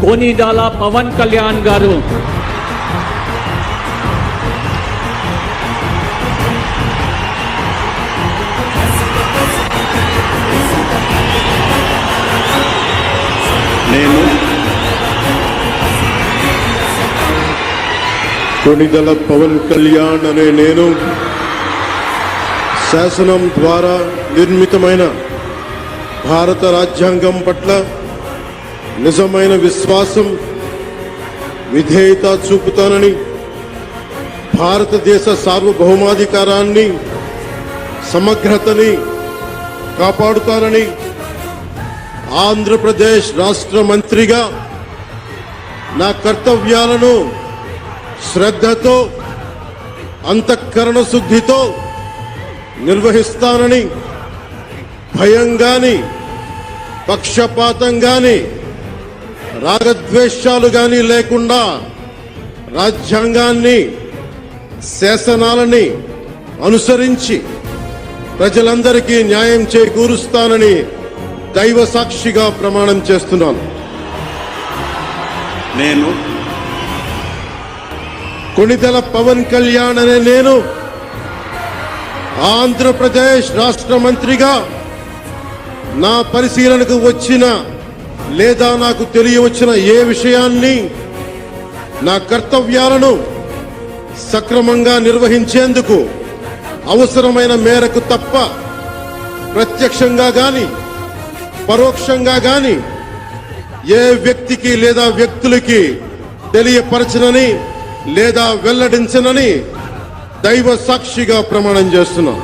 కొనిదెల పవన్ కళ్యాణ్ గారు నేను కొనిదెల పవన్ కళ్యాణ్ అనే నేను శాసనం ద్వారా నిర్మితమైన భారత రాజ్యాంగం పట్ల నిజమైన విశ్వాసం విధేయత చూపుతానని, భారతదేశ సార్వభౌమాధికారాన్ని సమగ్రతని కాపాడుతానని, ఆంధ్రప్రదేశ్ రాష్ట్ర మంత్రిగా నా కర్తవ్యాలను శ్రద్ధతో అంతఃకరణ శుద్ధితో నిర్వహిస్తానని, భయం గాని పక్షపాతం గాని రాగద్వేషాలు గాని లేకుండా రాజ్యాంగాన్ని శాసనాలని అనుసరించి ప్రజలందరికీ న్యాయం చేకూరుస్తానని దైవ సాక్షిగా ప్రమాణం చేస్తున్నాను. నేను కొనిదెల పవన్ కళ్యాణ్ అనే నేను ఆంధ్రప్రదేశ్ రాష్ట్ర మంత్రిగా నా పరిశీలనకు వచ్చిన లేదా నాకు తెలియవచ్చిన ఏ విషయాన్ని నా కర్తవ్యాలను సక్రమంగా నిర్వహించేందుకు అవసరమైన మేరకు తప్ప ప్రత్యక్షంగా గాని పరోక్షంగా గాని ఏ వ్యక్తికి లేదా వ్యక్తులకి తెలియపరచనని లేదా వెల్లడించనని దైవ సాక్షిగా ప్రమాణం చేస్తున్నాను.